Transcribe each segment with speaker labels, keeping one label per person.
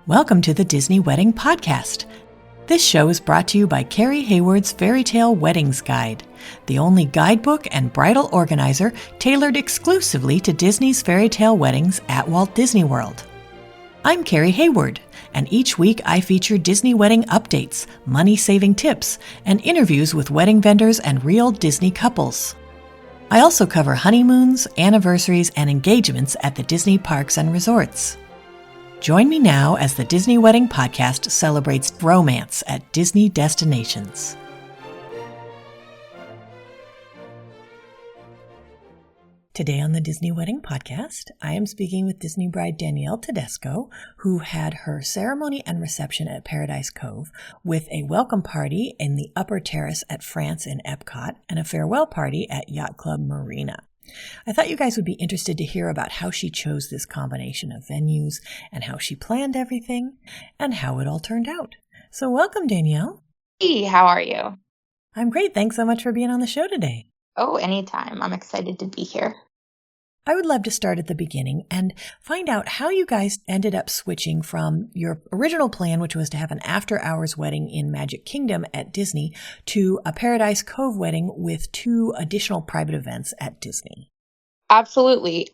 Speaker 1: Welcome to the Disney Wedding Podcast. This show is brought to you by Carrie Hayward's Fairy Tale Weddings Guide, the only guidebook and bridal organizer tailored exclusively to Disney's fairy tale weddings at Walt Disney World. I'm Carrie Hayward, and each week I feature Disney wedding updates, money-saving tips, and interviews with wedding vendors and real Disney couples. I also cover honeymoons, anniversaries, and engagements at the Disney parks and resorts. Join me now as the Disney Wedding Podcast celebrates romance at Disney destinations. Today on the Disney Wedding Podcast, I am speaking with Disney bride Danielle Tedesco, who had her ceremony and reception at Paradise Cove with a welcome party in the upper terrace at France in EPCOT and a farewell party at Yacht Club Marina. I thought you guys would be interested to hear about how she chose this combination of venues and how she planned everything and how it all turned out. So welcome, Danielle.
Speaker 2: Hey, how are you?
Speaker 1: I'm great. Thanks so much for being on the show today.
Speaker 2: Oh, anytime. I'm excited to be here.
Speaker 1: I would love to start at the beginning and find out how you guys ended up switching from your original plan, which was to have an after-hours wedding in Magic Kingdom at Disney, to a Paradise Cove wedding with 2 additional private events at Disney.
Speaker 2: Absolutely.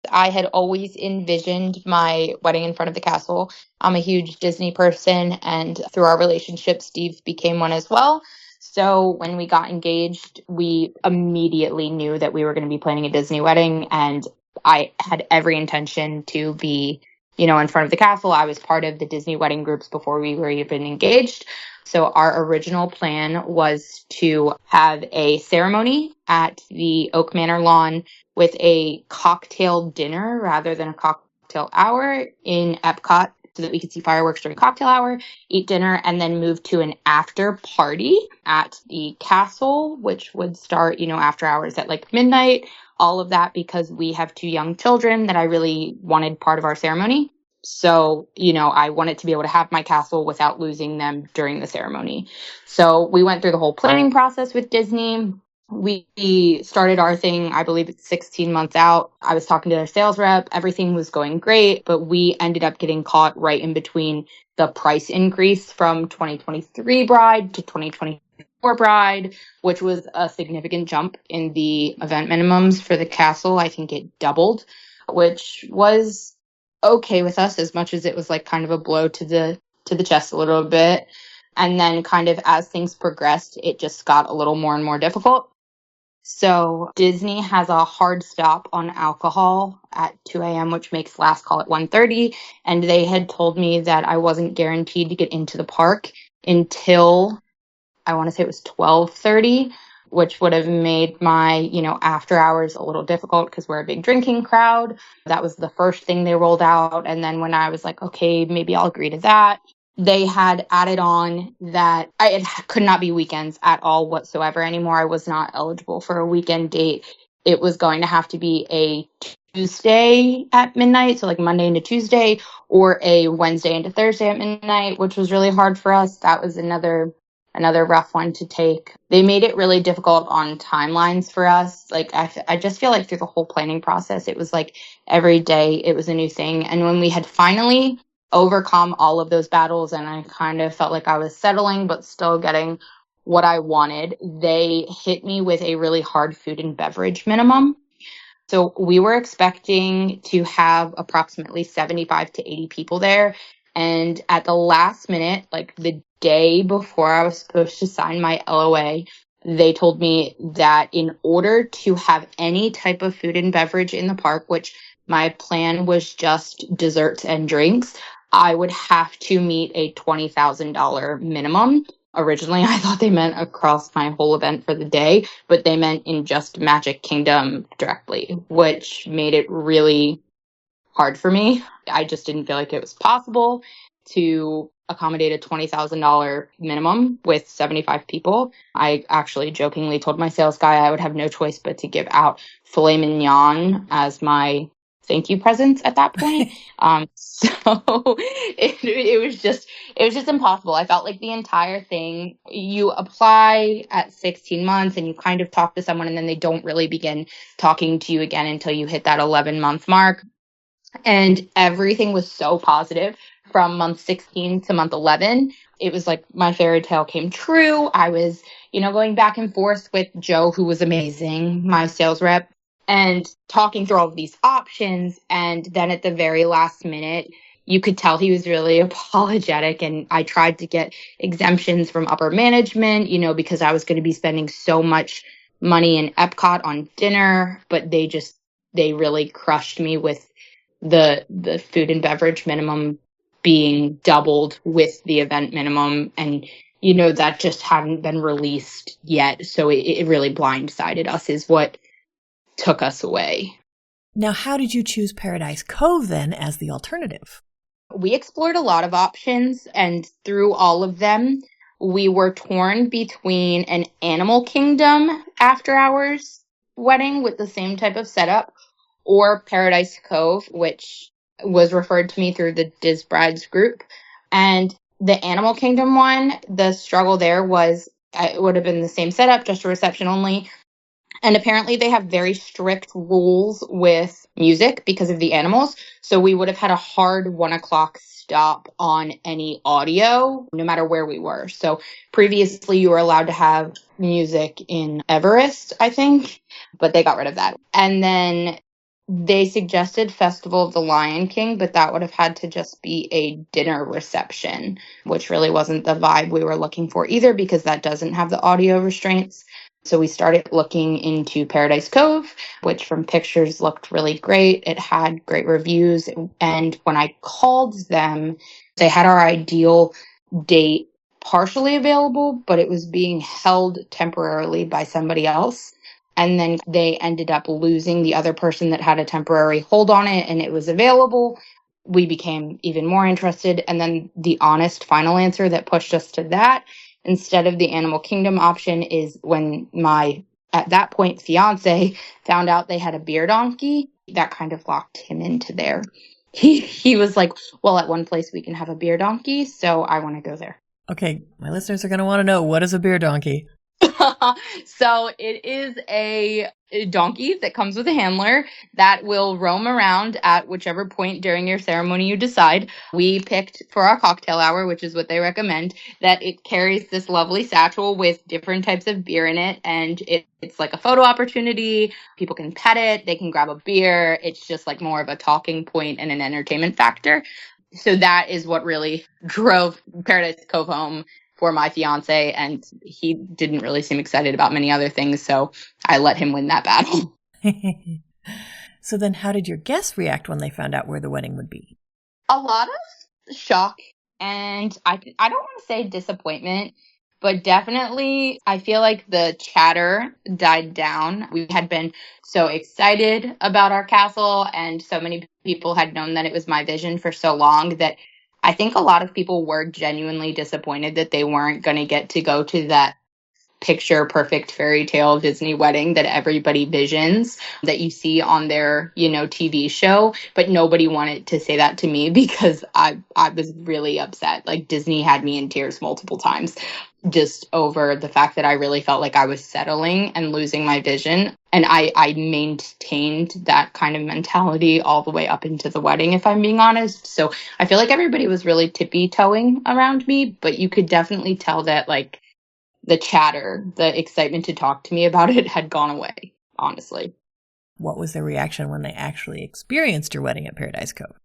Speaker 2: I had always envisioned my wedding in front of the castle. I'm a huge Disney person, and through our relationship, Steve became one as well. So when we got engaged, we immediately knew that we were going to be planning a Disney wedding, and I had every intention to be, in front of the castle. I was part of the Disney wedding groups before we were even engaged. So our original plan was to have a ceremony at the Oak Manor lawn with a cocktail dinner rather than a cocktail hour in Epcot, so that we could see fireworks during cocktail hour, eat dinner, and then move to an after party at the castle, which would start, after hours at like midnight, all of that because we have 2 young children that I really wanted part of our ceremony. So, I wanted to be able to have my castle without losing them during the ceremony. So we went through the whole planning process with Disney. We started our thing, I believe it's 16 months out. I was talking to their sales rep. Everything was going great, but we ended up getting caught right in between the price increase from 2023 bride to 2024 bride, which was a significant jump in the event minimums for the castle. I think it doubled, which was okay with us, as much as it was like kind of a blow to the chest a little bit. And then kind of as things progressed, it just got a little more and more difficult. So Disney has a hard stop on alcohol at 2 a.m., which makes last call at 1:30. And they had told me that I wasn't guaranteed to get into the park until, I want to say it was 12:30, which would have made my, after hours a little difficult because we're a big drinking crowd. That was the first thing they rolled out. And then when I was like, okay, maybe I'll agree to that, they had added on that it could not be weekends at all whatsoever anymore. I was not eligible for a weekend date. It was going to have to be a Tuesday at midnight, so like Monday into Tuesday, or a Wednesday into Thursday at midnight, which was really hard for us. That was another rough one to take. They made it really difficult on timelines for us. Like I just feel like through the whole planning process, it was like every day it was a new thing. And when we had finally overcome all of those battles and I kind of felt like I was settling but still getting what I wanted, they hit me with a really hard food and beverage minimum. So we were expecting to have approximately 75 to 80 people there. And at the last minute, like the day before I was supposed to sign my LOA, they told me that in order to have any type of food and beverage in the park, which my plan was just desserts and drinks, I would have to meet a $20,000 minimum. Originally, I thought they meant across my whole event for the day, but they meant in just Magic Kingdom directly, which made it really hard for me. I just didn't feel like it was possible to accommodate a $20,000 minimum with 75 people. I actually jokingly told my sales guy I would have no choice but to give out filet mignon as my thank you presents at that point. So it was just impossible. I felt like the entire thing, you apply at 16 months and you kind of talk to someone and then they don't really begin talking to you again until you hit that 11-month mark. And everything was so positive from month 16 to month 11. It was like my fairy tale came true. I was, going back and forth with Joe, who was amazing, my sales rep, and talking through all of these options. And then at the very last minute, you could tell he was really apologetic. And I tried to get exemptions from upper management, because I was going to be spending so much money in EPCOT on dinner, but they really crushed me with the food and beverage minimum being doubled with the event minimum. And, that just hadn't been released yet. So it really blindsided us is what took us away.
Speaker 1: Now, how did you choose Paradise Cove then as the alternative?
Speaker 2: We explored a lot of options, and through all of them, we were torn between an Animal Kingdom after hours wedding with the same type of setup, or Paradise Cove, which was referred to me through the Diz Brides group. And the Animal Kingdom one, the struggle there was it would have been the same setup, just a reception only. And apparently they have very strict rules with music because of the animals. So we would have had a hard 1:00 stop on any audio, no matter where we were. So previously you were allowed to have music in Everest, I think, but they got rid of that. And then they suggested Festival of the Lion King, but that would have had to just be a dinner reception, which really wasn't the vibe we were looking for either, because that doesn't have the audio restraints. So we started looking into Paradise Cove, which from pictures looked really great. It had great reviews. And when I called them, they had our ideal date partially available, but it was being held temporarily by somebody else. And then they ended up losing the other person that had a temporary hold on it, and it was available. We became even more interested. And then the honest final answer that pushed us to that, instead of the Animal Kingdom option, is when my, at that point, fiance found out they had a beer donkey. That kind of locked him into there. He was like, well, at one place we can have a beer donkey, so I want to go there.
Speaker 1: Okay, my listeners are going to want to know, what is a beer donkey?
Speaker 2: So it is a donkey that comes with a handler that will roam around at whichever point during your ceremony you decide. We picked for our cocktail hour, which is what they recommend, that it carries this lovely satchel with different types of beer in it. And it's like a photo opportunity. People can pet it. They can grab a beer. It's just like more of a talking point and an entertainment factor. So that is what really drove Paradise Cove home for my fiance, and he didn't really seem excited about many other things, so I let him win that battle.
Speaker 1: So then how did your guests react when they found out where the wedding would be?
Speaker 2: A lot of shock, and I don't want to say disappointment, but definitely I feel like the chatter died down. We had been so excited about our castle, and so many people had known that it was my vision for so long that I think a lot of people were genuinely disappointed that they weren't going to get to go to that picture perfect fairy tale Disney wedding that everybody visions, that you see on their, TV show. But nobody wanted to say that to me because I was really upset. Like, Disney had me in tears multiple times just over the fact that I really felt like I was settling and losing my vision. And I maintained that kind of mentality all the way up into the wedding, if I'm being honest. So I feel like everybody was really tippy-toeing around me, but you could definitely tell that, like, the chatter, the excitement to talk to me about it had gone away, honestly.
Speaker 1: What was their reaction when they actually experienced your wedding at Paradise Cove?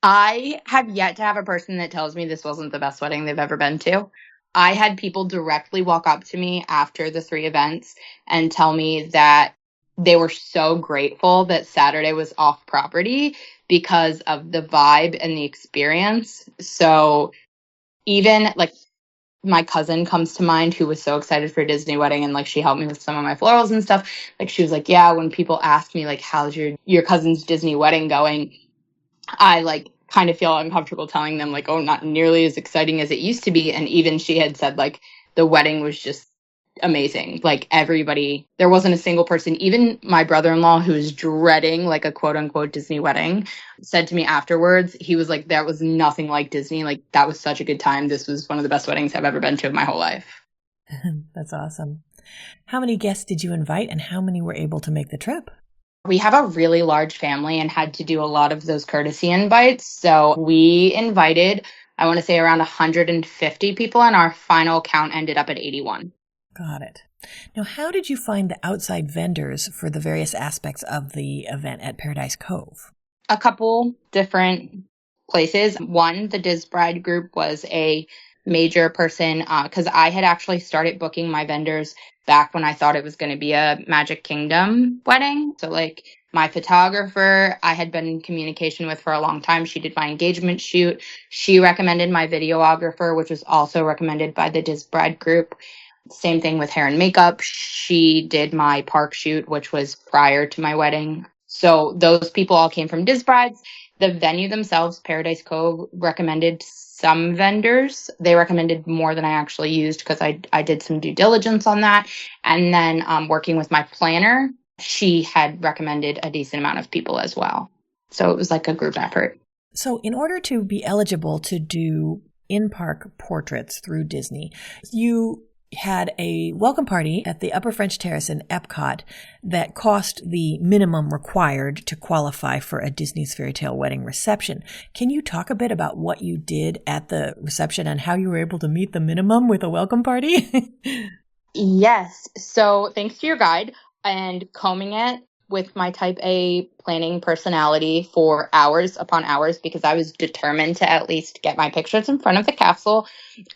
Speaker 2: I have yet to have a person that tells me this wasn't the best wedding they've ever been to. I had people directly walk up to me after the 3 events and tell me that they were so grateful that Saturday was off property because of the vibe and the experience. So even like my cousin comes to mind, who was so excited for a Disney wedding, and like she helped me with some of my florals and stuff. Like, she was like, yeah, when people ask me like, how's your cousin's Disney wedding going, I like kind of feel uncomfortable telling them like, oh, not nearly as exciting as it used to be. And even she had said like the wedding was just amazing. Like everybody, there wasn't a single person, even my brother-in-law who was dreading like a quote unquote Disney wedding, said to me afterwards, he was like, that was nothing like Disney. Like that was such a good time. This was one of the best weddings I've ever been to in my whole life.
Speaker 1: That's awesome. How many guests did you invite and how many were able to make the trip?
Speaker 2: We have a really large family and had to do a lot of those courtesy invites. So we invited, I want to say around 150 people, and our final count ended up at 81.
Speaker 1: Got it. Now, how did you find the outside vendors for the various aspects of the event at Paradise Cove?
Speaker 2: A couple different places. One, the Diz Bride group was a major person because I had actually started booking my vendors back when I thought it was going to be a Magic Kingdom wedding. So like my photographer, I had been in communication with for a long time. She did my engagement shoot. She recommended my videographer, which was also recommended by the Diz Bride group. Same thing with hair and makeup. She did my park shoot, which was prior to my wedding. So those people all came from Diz Brides. The venue themselves, Paradise Cove, recommended some vendors. They recommended more than I actually used because I did some due diligence on that. And then working with my planner, she had recommended a decent amount of people as well. So it was like a group effort.
Speaker 1: So in order to be eligible to do in-park portraits through Disney, you had a welcome party at the Upper French Terrace in EPCOT that cost the minimum required to qualify for a Disney's Fairy Tale Wedding reception. Can you talk a bit about what you did at the reception and how you were able to meet the minimum with a welcome party?
Speaker 2: Yes. So thanks to your guide and combing it with my type A planning personality for hours upon hours, because I was determined to at least get my pictures in front of the castle,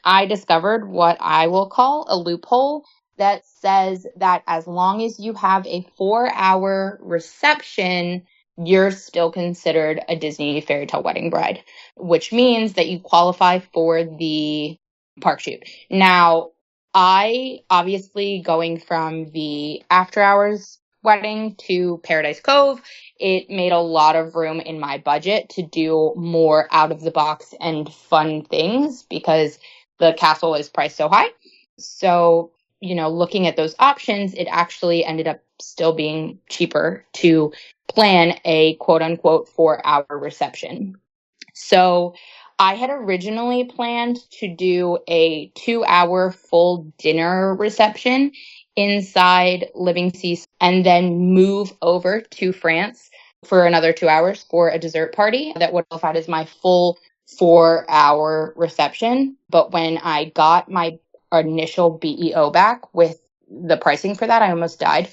Speaker 2: I discovered what I will call a loophole that says that as long as you have a 4-hour reception, you're still considered a Disney Fairy Tale Wedding bride, which means that you qualify for the park shoot. Now, I obviously going from the after hours wedding to Paradise Cove, it made a lot of room in my budget to do more out of the box and fun things because the castle is priced so high. So, looking at those options, it actually ended up still being cheaper to plan a quote unquote 4-hour reception. So I had originally planned to do a 2-hour full dinner reception inside Living Seas and then move over to France for another 2 hours for a dessert party that would have qualified as my full 4-hour reception. But when I got my initial BEO back with the pricing for that, I almost died.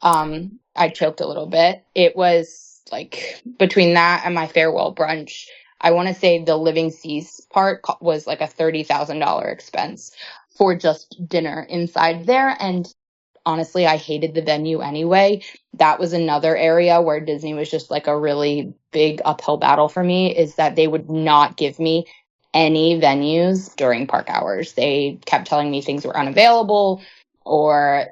Speaker 2: I choked a little bit. It was like between that and my farewell brunch, I want to say the Living Seas part was like a $30,000 expense for just dinner inside there. And honestly, I hated the venue anyway. That was another area where Disney was just like a really big uphill battle for me, is that they would not give me any venues during park hours. They kept telling me things were unavailable, or,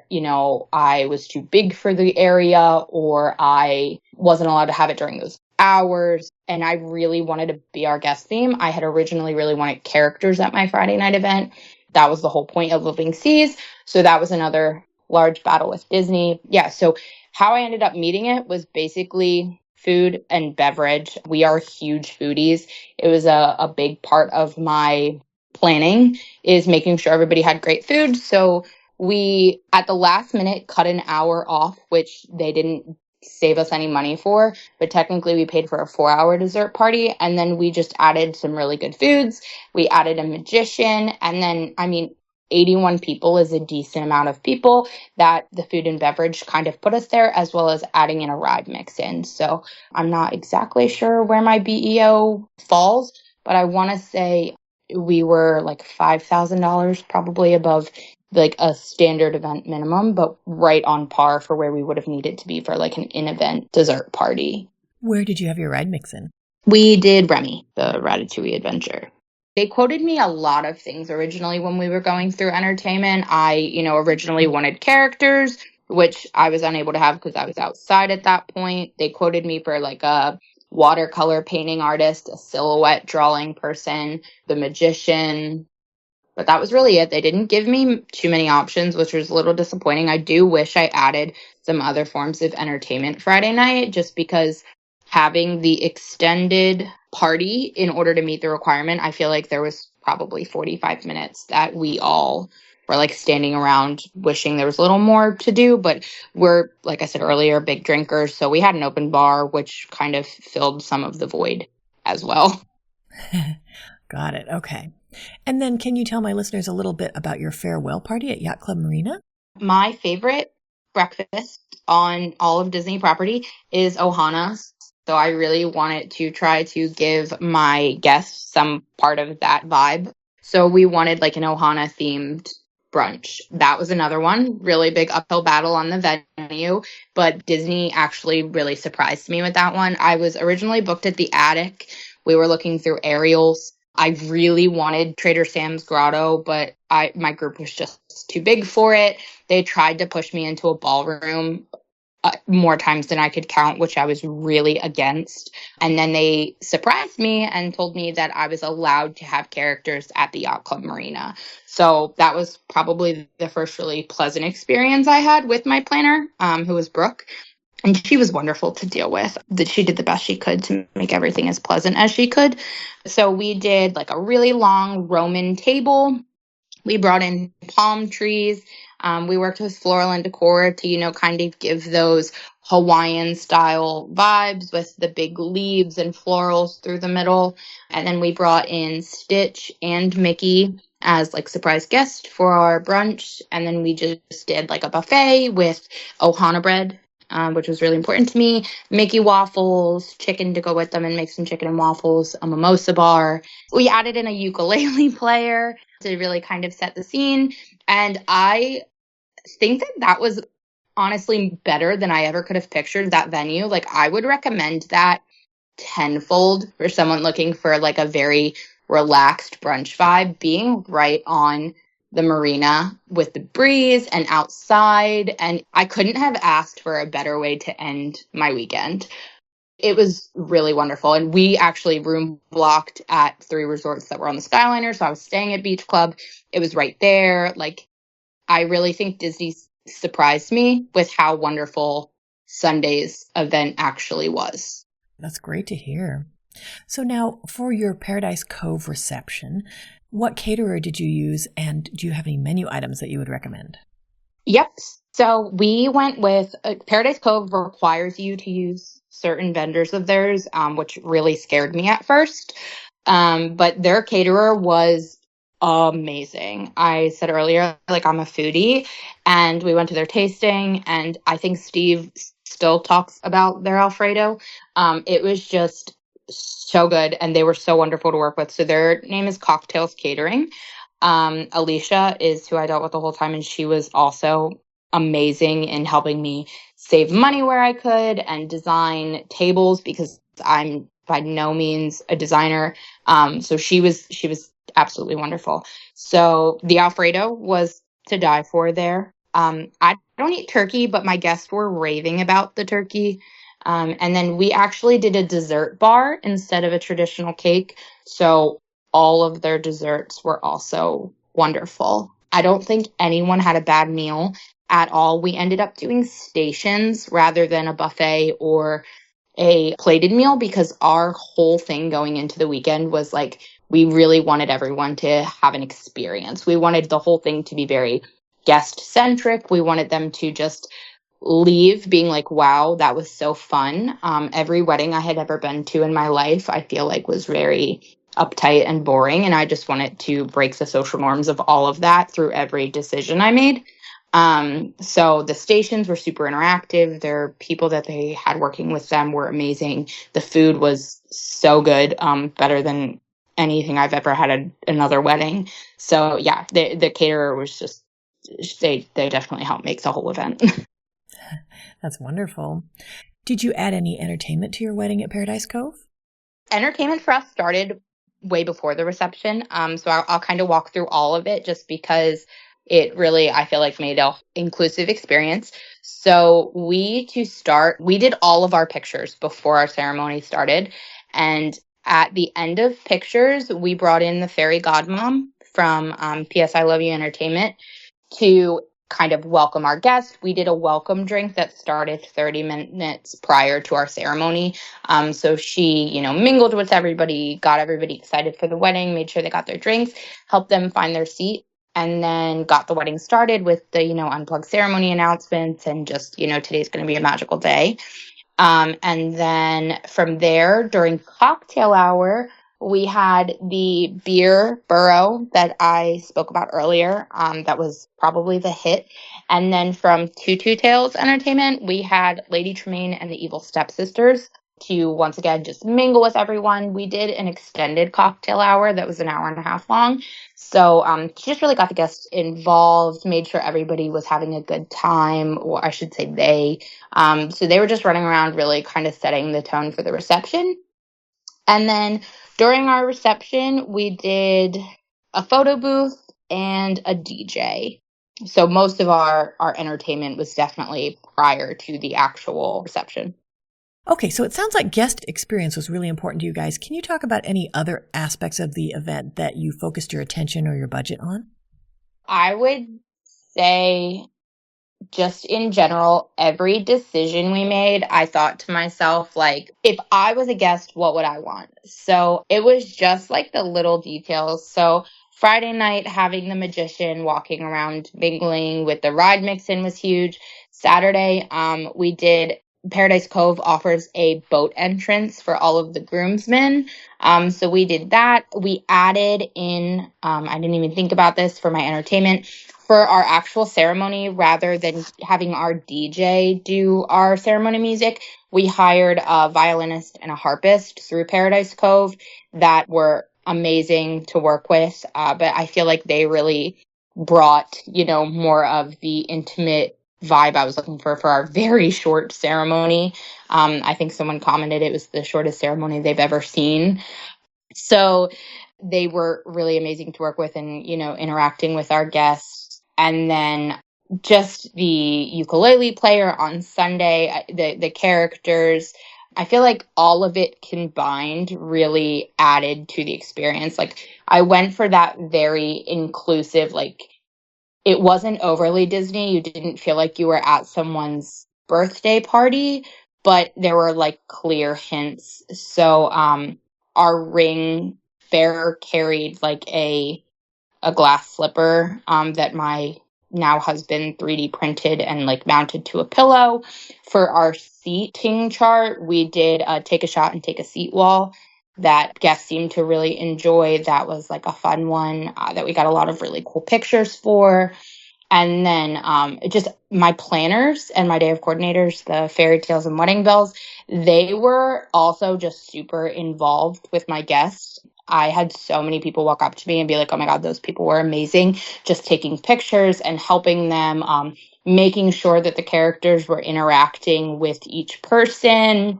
Speaker 2: I was too big for the area, or I wasn't allowed to have it during those hours. And I really wanted to be our guest theme. I had originally really wanted characters at my Friday night event. That was the whole point of Living Seas. So that was another large battle with Disney. Yeah. So how I ended up meeting it was basically food and beverage. We are huge foodies. It was a big part of my planning, is making sure everybody had great food. So we, at the last minute, cut an hour off, which they didn't save us any money for, but technically we paid for a 4-hour dessert party. And then we just added some really good foods. We added a magician. And then, 81 people is a decent amount of people that the food and beverage kind of put us there, as well as adding in a ride mix in. So I'm not exactly sure where my BEO falls, but I want to say we were like $5,000 probably above like a standard event minimum, but right on par for where we would have needed to be for like an in-event dessert party.
Speaker 1: Where did you have your ride mix in?
Speaker 2: We did Remy, the Ratatouille adventure. They quoted me a lot of things originally when we were going through entertainment. I, originally wanted characters, which I was unable to have because I was outside at that point. They quoted me for like a watercolor painting artist, a silhouette drawing person, the magician, But that was really it. They didn't give me too many options, which was a little disappointing. I do wish I added some other forms of entertainment Friday night, just because having the extended party in order to meet the requirement, I feel like there was probably 45 minutes that we all were like standing around wishing there was a little more to do. But we're, like I said earlier, big drinkers. So we had an open bar, which kind of filled some of the void as well.
Speaker 1: Got it. Okay. And then can you tell my listeners a little bit about your farewell party at Yacht Club Marina?
Speaker 2: My favorite breakfast on all of Disney property is Ohana's. So I really wanted to try to give my guests some part of that vibe. So we wanted like an Ohana themed brunch. That was another one. Really big uphill battle on the venue, but Disney actually really surprised me with that one. I was originally booked at the Attic. We were looking through aerials. I really wanted Trader Sam's Grotto, but my group was just too big for it. They tried to push me into a ballroom more times than I could count, which I was really against. And then they surprised me and told me that I was allowed to have characters at the Yacht Club Marina. So that was probably the first really pleasant experience I had with my planner, who was Brooke. And she was wonderful to deal with. She did the best she could to make everything as pleasant as she could. So we did like a really long Roman table. We brought in palm trees. We worked with floral and decor to, kind of give those Hawaiian style vibes with the big leaves and florals through the middle. And then we brought in Stitch and Mickey as like surprise guests for our brunch. And then we just did like a buffet with Ohana bread, which was really important to me. Mickey waffles, chicken to go with them and make some chicken and waffles, a mimosa bar. We added in a ukulele player to really kind of set the scene. And I think that was honestly better than I ever could have pictured that venue. Like I would recommend that tenfold for someone looking for like a very relaxed brunch vibe, being right on the marina with the breeze and outside. And I couldn't have asked for a better way to end my weekend. It was really wonderful. And we actually room blocked at 3 resorts that were on the Skyliner. So I was staying at Beach Club. It was right there. Like, I really think Disney surprised me with how wonderful Sunday's event actually was.
Speaker 1: That's great to hear. So now for your Paradise Cove reception, what caterer did you use, and do you have any menu items that you would recommend?
Speaker 2: Yep. So we went with Paradise Cove requires you to use certain vendors of theirs, which really scared me at first. But their caterer was amazing. I said earlier, like I'm a foodie, and we went to their tasting, and I think Steve still talks about their Alfredo. It was just so good, and they were so wonderful to work with. So their name is Cocktails Catering. Alicia is who I dealt with the whole time, and she was also amazing in helping me save money where I could and design tables because I'm by no means a designer. So she was absolutely wonderful. So the Alfredo was to die for there. I don't eat turkey, but my guests were raving about the turkey. And then we actually did a dessert bar instead of a traditional cake. So all of their desserts were also wonderful. I don't think anyone had a bad meal at all. We ended up doing stations rather than a buffet or a plated meal because our whole thing going into the weekend was like, we really wanted everyone to have an experience. We wanted the whole thing to be very guest centric. We wanted them to just leave being like, wow, that was so fun. Every wedding I had ever been to in my life, I feel like was very uptight and boring. And I just wanted to break the social norms of all of that through every decision I made. So the stations were super interactive. Their people that they had working with them were amazing. The food was so good, better than anything I've ever had at another wedding. So yeah, the caterer was just, they definitely helped make the whole event.
Speaker 1: That's wonderful. Did you add any entertainment to your wedding at Paradise Cove?
Speaker 2: Entertainment for us started way before the reception. So I'll kind of walk through all of it just because it really, I feel like, made an inclusive experience. So we did all of our pictures before our ceremony started. And at the end of pictures, we brought in the fairy godmom from PS I Love You Entertainment to kind of welcome our guests. We did a welcome drink that started 30 minutes prior to our ceremony. So she, mingled with everybody, got everybody excited for the wedding, made sure they got their drinks, helped them find their seat, and then got the wedding started with the, unplugged ceremony announcements and just, today's going to be a magical day. And then from there, during cocktail hour, we had the beer burro that I spoke about earlier. That was probably the hit. And then from Tutu Tales Entertainment, we had Lady Tremaine and the Evil Stepsisters to once again just mingle with everyone. We did an extended cocktail hour that was an hour and a half long. So she just really got the guests involved, made sure everybody was having a good time, or I should say they. So they were just running around really kind of setting the tone for the reception. And then during our reception, we did a photo booth and a DJ. So most of our entertainment was definitely prior to the actual reception.
Speaker 1: Okay, so it sounds like guest experience was really important to you guys. Can you talk about any other aspects of the event that you focused your attention or your budget on?
Speaker 2: I would say just in general, every decision we made, I thought to myself, like, if I was a guest, what would I want? So it was just like the little details. So Friday night, having the magician walking around mingling with the ride mix-in was huge. Saturday, we did Paradise Cove offers a boat entrance for all of the groomsmen. So we did that. We added in, I didn't even think about this for my entertainment, for our actual ceremony, rather than having our DJ do our ceremony music, we hired a violinist and a harpist through Paradise Cove that were amazing to work with. But I feel like they really brought, more of the intimate vibe I was looking for our very short ceremony. I think someone commented it was the shortest ceremony they've ever seen. So they were really amazing to work with and, interacting with our guests. And then just the ukulele player on Sunday, the characters, I feel like all of it combined really added to the experience. Like I went for that very inclusive, like it wasn't overly Disney. You didn't feel like you were at someone's birthday party, but there were like clear hints. So our ring bearer carried like a glass slipper that my now husband 3D printed and like mounted to a pillow. For our seating chart, we did take a shot and take a seat wall that guests seemed to really enjoy. That was like a fun one that we got a lot of really cool pictures for. And then just my planners and my day of coordinators, the Fairy Tales and Wedding Bells, they were also just super involved with my guests. I had so many people walk up to me and be like, oh my God, those people were amazing. Just taking pictures and helping them, making sure that the characters were interacting with each person.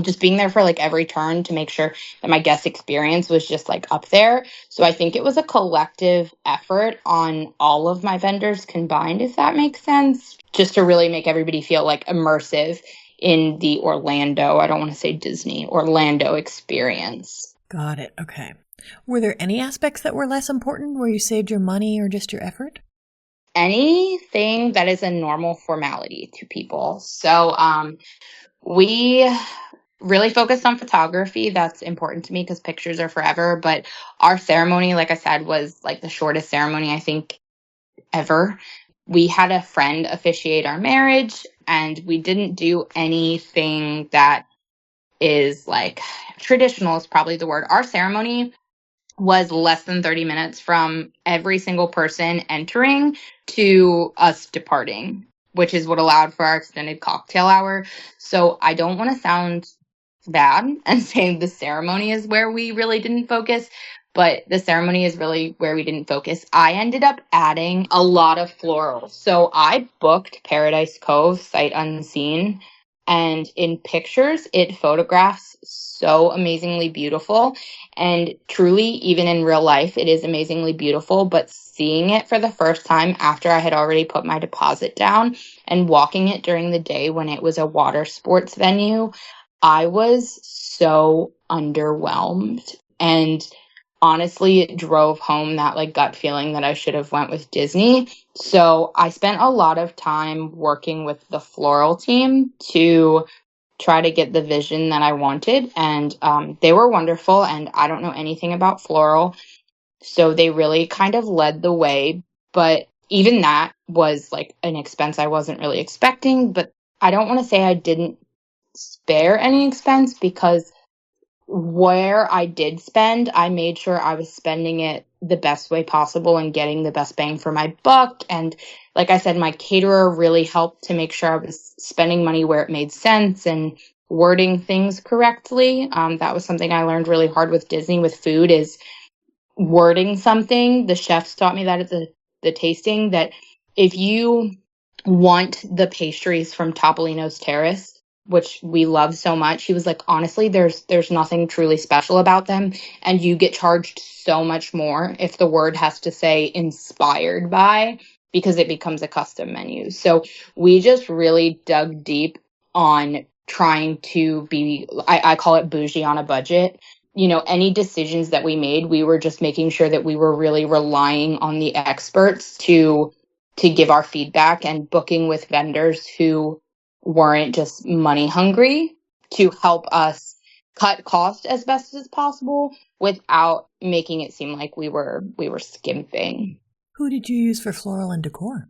Speaker 2: Just being there for like every turn to make sure that my guest experience was just like up there. So I think it was a collective effort on all of my vendors combined, if that makes sense, just to really make everybody feel like immersive in the Orlando, I don't want to say Disney, Orlando experience.
Speaker 1: Got it. Okay. Were there any aspects that were less important where you saved your money or just your effort?
Speaker 2: Anything that is a normal formality to people. So we really focused on photography. That's important to me because pictures are forever. But our ceremony, like I said, was like the shortest ceremony I think ever. We had a friend officiate our marriage, and we didn't do anything that is like traditional is probably the word. Our ceremony was less than 30 minutes from every single person entering to us departing, which is what allowed for our extended cocktail hour. So I don't want to sound bad and saying the ceremony is where we really didn't focus, but the ceremony is really where we didn't focus. I ended up adding a lot of florals. So I booked Paradise Cove sight unseen, and in pictures, it photographs so amazingly beautiful. And truly, even in real life, it is amazingly beautiful. But seeing it for the first time after I had already put my deposit down and walking it during the day when it was a water sports venue, I was so underwhelmed. And honestly, it drove home that like gut feeling that I should have went with Disney. So I spent a lot of time working with the floral team to try to get the vision that I wanted. And they were wonderful. And I don't know anything about floral. So they really kind of led the way. But even that was like an expense I wasn't really expecting. But I don't want to say I didn't spare any expense, because where I did spend, I made sure I was spending it the best way possible and getting the best bang for my buck. And like I said, my caterer really helped to make sure I was spending money where it made sense and wording things correctly. That was something I learned really hard with Disney with food, is wording something. The chefs taught me that at the tasting, that if you want the pastries from Topolino's Terrace, which we love so much, he was like, honestly, there's nothing truly special about them, and you get charged so much more if the word has to say inspired by, because it becomes a custom menu. So we just really dug deep on trying to be, I call it bougie on a budget. Any decisions that we made, we were just making sure that we were really relying on the experts to give our feedback, and booking with vendors who weren't just money hungry to help us cut cost as best as possible without making it seem like we were skimping.
Speaker 1: Who did you use for floral and decor?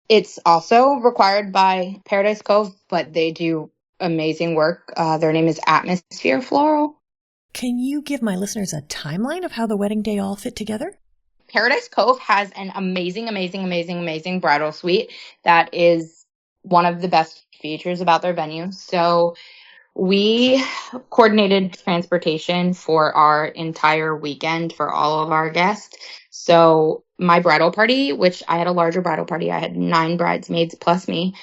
Speaker 2: It's also required by Paradise Cove, but they do amazing work. Their name is Atmosphere Floral.
Speaker 1: Can you give my listeners a timeline of how the wedding day all fit together?
Speaker 2: Paradise Cove has an amazing, amazing, amazing, amazing bridal suite that is one of the best features about their venue. So we coordinated transportation for our entire weekend for all of our guests. So my bridal party, which I had a larger bridal party, I had 9 bridesmaids plus me.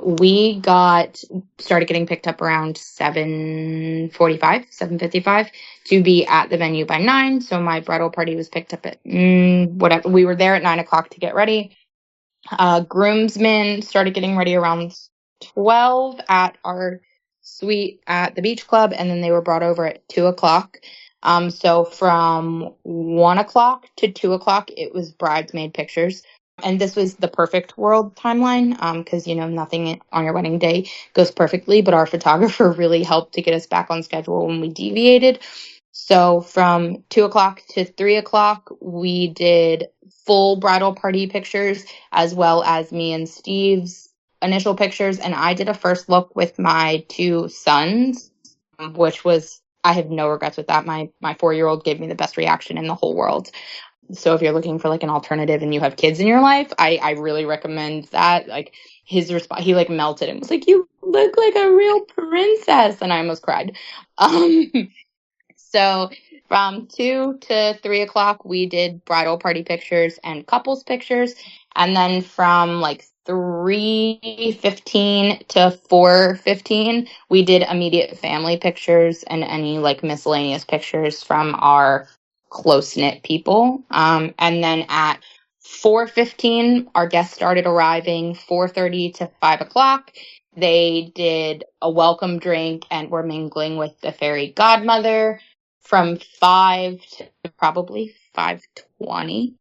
Speaker 2: We started getting picked up around 7:55 to be at the venue by 9. So my bridal party was picked up at whatever. We were there at 9 o'clock to get ready. Groomsmen started getting ready around 12 at our suite at the beach club, and then they were brought over at 2 o'clock. So from 1 o'clock to 2 o'clock, it was bridesmaid pictures. And this was the perfect world timeline, because, nothing on your wedding day goes perfectly, but our photographer really helped to get us back on schedule when we deviated. So from 2 o'clock to 3 o'clock, we did full bridal party pictures, as well as me and Steve's initial pictures. And I did a first look with my 2 sons, which was, I have no regrets with that. My 4-year-old gave me the best reaction in the whole world. So if you're looking for like an alternative and you have kids in your life, I really recommend that. Like his response, he like melted and was like, "You look like a real princess," and I almost cried. So from 2 to 3 o'clock, we did bridal party pictures and couples pictures. And then from like 3:15 to 4:15, we did immediate family pictures and any like miscellaneous pictures from our close-knit people. And then at 4:15, our guests started arriving. 4:30 to 5 o'clock, they did a welcome drink and were mingling with the fairy godmother. From 5 to probably 5:20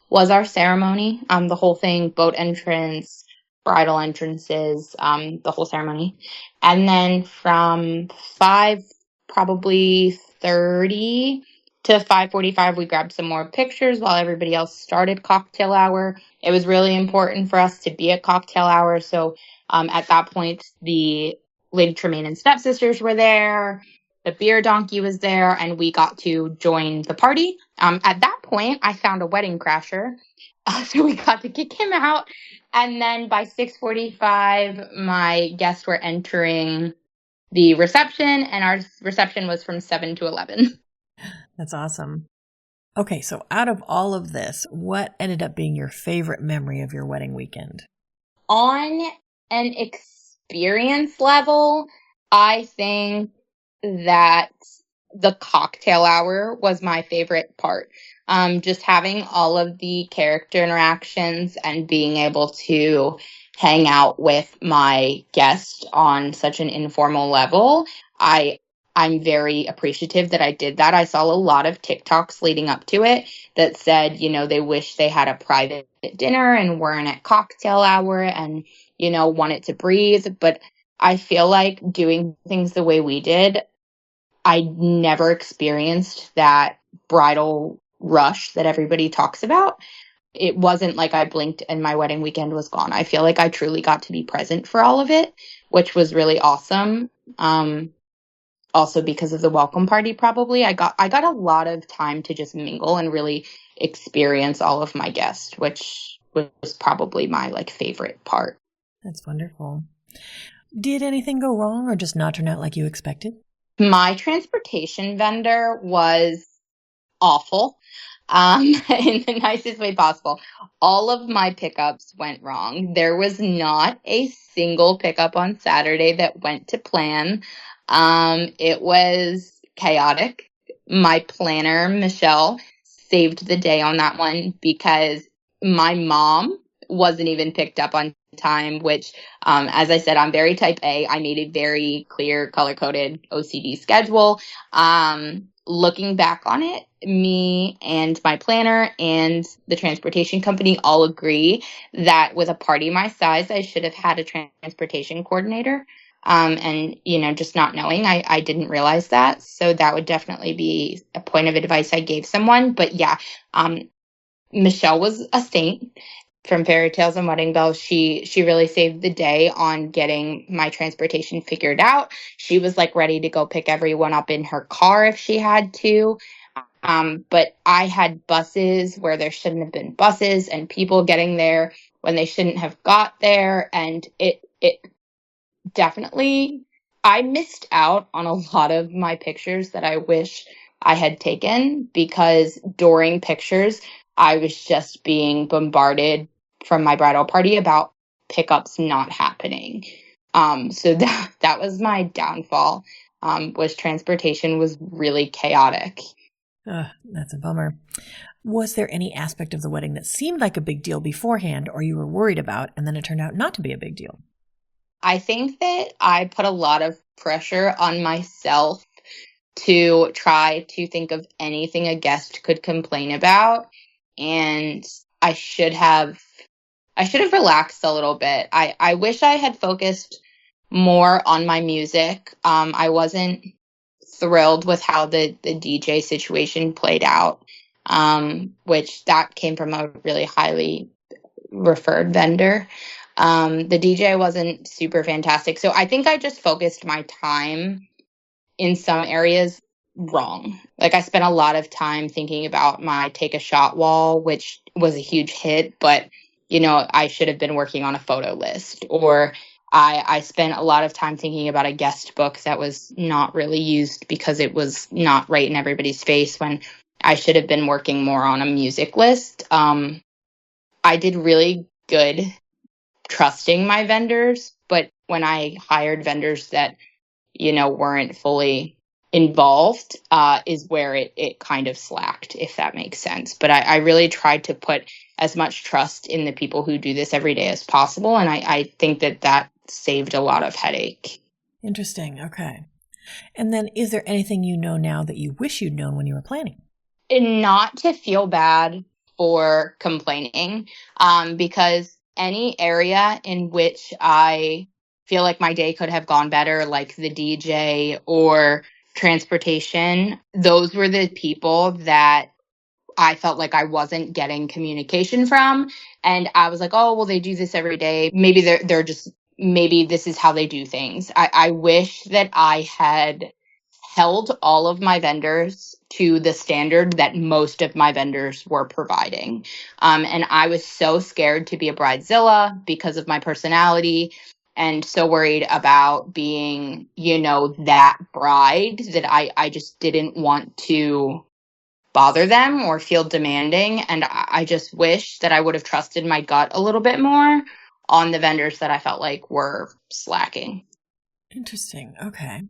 Speaker 2: was our ceremony. The whole thing, boat entrance, bridal entrances, the whole ceremony. And then from 5 probably 30 to 5:45, we grabbed some more pictures while everybody else started cocktail hour. It was really important for us to be at cocktail hour. So at that point, the Lady Tremaine and Stepsisters were there. The beer donkey was there, and we got to join the party. At that point, I found a wedding crasher, so we got to kick him out. And then by 6:45, my guests were entering the reception, and our reception was from 7 to 11.
Speaker 1: That's awesome. Okay, so out of all of this, what ended up being your favorite memory of your wedding weekend?
Speaker 2: On an experience level, I think that the cocktail hour was my favorite part. Just having all of the character interactions and being able to hang out with my guest on such an informal level. I I'm very appreciative that I did that. I saw a lot of TikToks leading up to it that said, they wish they had a private dinner and weren't at cocktail hour and, wanted to breathe. But I feel like doing things the way we did, I never experienced that bridal rush that everybody talks about. It wasn't like I blinked and my wedding weekend was gone. I feel like I truly got to be present for all of it, which was really awesome. Also because of the welcome party, probably I got a lot of time to just mingle and really experience all of my guests, which was probably my favorite part.
Speaker 1: That's wonderful. Did anything go wrong or just not turn out like you expected?
Speaker 2: My transportation vendor was awful, in the nicest way possible. All of my pickups went wrong. There was not a single pickup on Saturday that went to plan. It was chaotic. My planner, Michelle, saved the day on that one because my mom wasn't even picked up on time, which, as I said, I'm very type A. I made a very clear, color-coded OCD schedule. Looking back on it, me and my planner and the transportation company all agree that with a party my size, I should have had a transportation coordinator. And, just not knowing, I didn't realize that. So that would definitely be a point of advice I gave someone. But yeah, Michelle was a saint from Fairy Tales and Wedding Bells. She really saved the day on getting my transportation figured out. She was ready to go pick everyone up in her car if she had to. But I had buses where there shouldn't have been buses and people getting there when they shouldn't have got there. And it definitely, I missed out on a lot of my pictures that I wish I had taken because during pictures, I was just being bombarded from my bridal party about pickups not happening. So that was my downfall, was transportation was really chaotic.
Speaker 1: That's a bummer. Was there any aspect of the wedding that seemed like a big deal beforehand or you were worried about and then it turned out not to be a big deal?
Speaker 2: I think that I put a lot of pressure on myself to try to think of anything a guest could complain about. And I should have relaxed a little bit. I wish I had focused more on my music. I wasn't thrilled with how the DJ situation played out, which that came from a really highly referred vendor. The DJ wasn't super fantastic. So I think I just focused my time in some areas wrong. I spent a lot of time thinking about my take a shot wall, which was a huge hit, but I should have been working on a photo list. Or I spent a lot of time thinking about a guest book that was not really used because it was not right in everybody's face when I should have been working more on a music list. I did really good trusting my vendors, but when I hired vendors that, weren't fully involved, is where it kind of slacked, if that makes sense. But I really tried to put as much trust in the people who do this every day as possible. And I think that saved a lot of headache.
Speaker 1: Interesting. Okay. And then is there anything you know now that you wish you'd known when you were planning?
Speaker 2: And not to feel bad for complaining, because any area in which I feel like my day could have gone better, like the DJ or transportation, those were the people that I felt like I wasn't getting communication from. And I was like, oh, well, they do this every day. Maybe they're just, maybe this is how they do things. I wish that I had held all of my vendors to the standard that most of my vendors were providing. And I was so scared to be a bridezilla because of my personality and so worried about being, that bride that I just didn't want to bother them or feel demanding. And I just wish that I would have trusted my gut a little bit more on the vendors that I felt like were slacking.
Speaker 1: Interesting. Okay.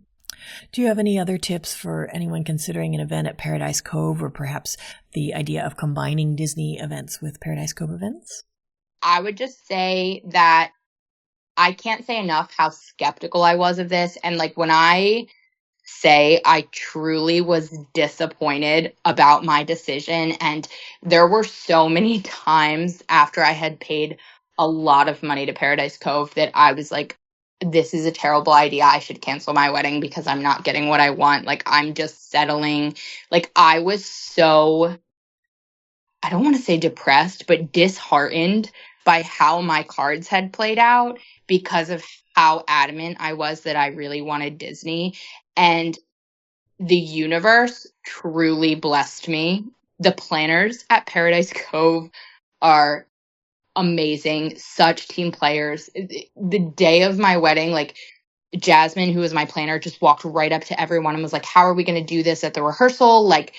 Speaker 1: Do you have any other tips for anyone considering an event at Paradise Cove or perhaps the idea of combining Disney events with Paradise Cove events?
Speaker 2: I would just say that I can't say enough how skeptical I was of this. And when I say I truly was disappointed about my decision. And there were so many times after I had paid a lot of money to Paradise Cove that I was like, this is a terrible idea. I should cancel my wedding because I'm not getting what I want. Like, I'm just settling. Like, I was so, I don't want to say depressed, but disheartened by how my cards had played out because of how adamant I was that I really wanted Disney. And the universe truly blessed me. The planners at Paradise Cove are amazing, such team players. The day of my wedding, like, Jasmine, who was my planner, just walked right up to everyone and was like, how are we going to do this at the rehearsal? Like,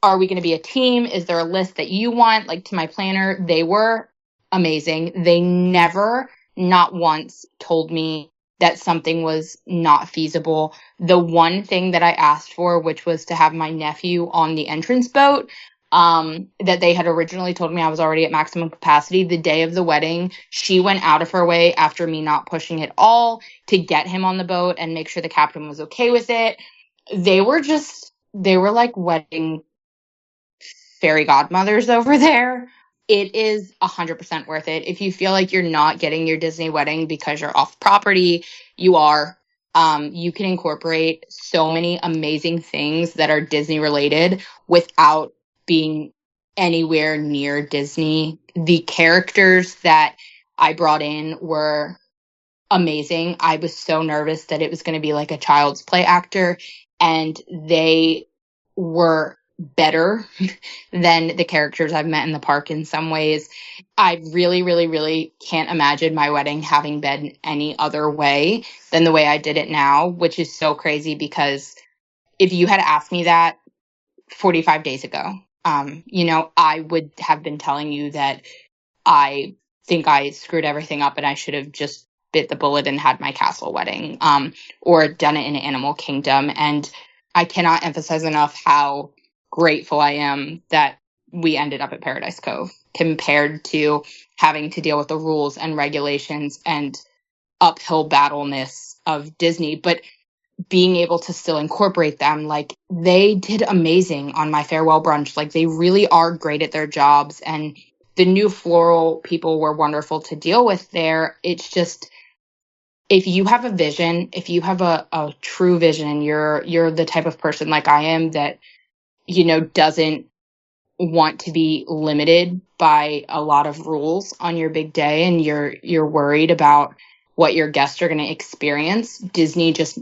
Speaker 2: are we going to be a team? Is there a list that you want? Like, to my planner, they were amazing. They never, not once, told me that something was not feasible. The one thing that I asked for, which was to have my nephew on the entrance boat, that they had originally told me I was already at maximum capacity. The day of the wedding, she went out of her way after me not pushing at all to get him on the boat and make sure the captain was okay with it. They were like wedding fairy godmothers over there. It is 100% worth it. If you feel like you're not getting your Disney wedding because you're off property, you are. You can incorporate so many amazing things that are Disney related without being anywhere near Disney. The characters that I brought in were amazing. I was so nervous that it was going to be like a child's play actor, and they were better than the characters I've met in the park in some ways. I really, really, really can't imagine my wedding having been any other way than the way I did it now, which is so crazy because if you had asked me that 45 days ago, I would have been telling you that I think I screwed everything up and I should have just bit the bullet and had my castle wedding, or done it in Animal Kingdom. And I cannot emphasize enough how grateful I am that we ended up at Paradise Cove compared to having to deal with the rules and regulations and uphill battleness of Disney, but being able to still incorporate them. Like, they did amazing on my farewell brunch. Like, they really are great at their jobs, and the new floral people were wonderful to deal with there. It's just, if you have a vision, if you have a true vision, you're the type of person like I am that, doesn't want to be limited by a lot of rules on your big day, and you're worried about what your guests are going to experience. Disney just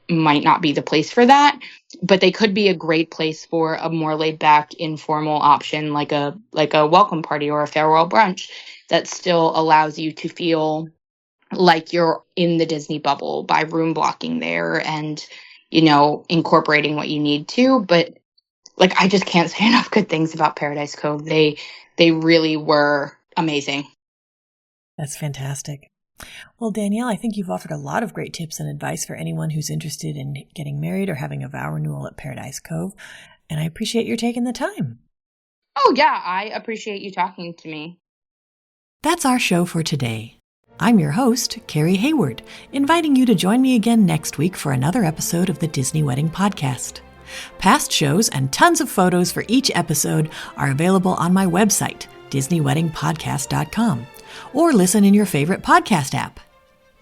Speaker 2: might not be the place for that, but they could be a great place for a more laid back, informal option, like a welcome party or a farewell brunch that still allows you to feel like you're in the Disney bubble by room blocking there and, incorporating what you need to. But like, I just can't say enough good things about Paradise Cove. They really were amazing.
Speaker 1: That's fantastic. Well, Danielle, I think you've offered a lot of great tips and advice for anyone who's interested in getting married or having a vow renewal at Paradise Cove, and I appreciate your taking the time.
Speaker 2: Oh, yeah, I appreciate you talking to me.
Speaker 1: That's our show for today. I'm your host, Carrie Hayward, inviting you to join me again next week for another episode of the Disney Wedding Podcast. Past shows and tons of photos for each episode are available on my website, DisneyWeddingPodcast.com, or listen in your favorite podcast app.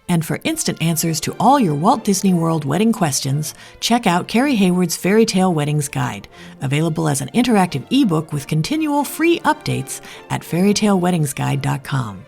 Speaker 1: And for instant answers to all your Walt Disney World wedding questions, check out Carrie Hayward's Fairy Tale Weddings Guide, available as an interactive ebook with continual free updates at fairytaleweddingsguide.com.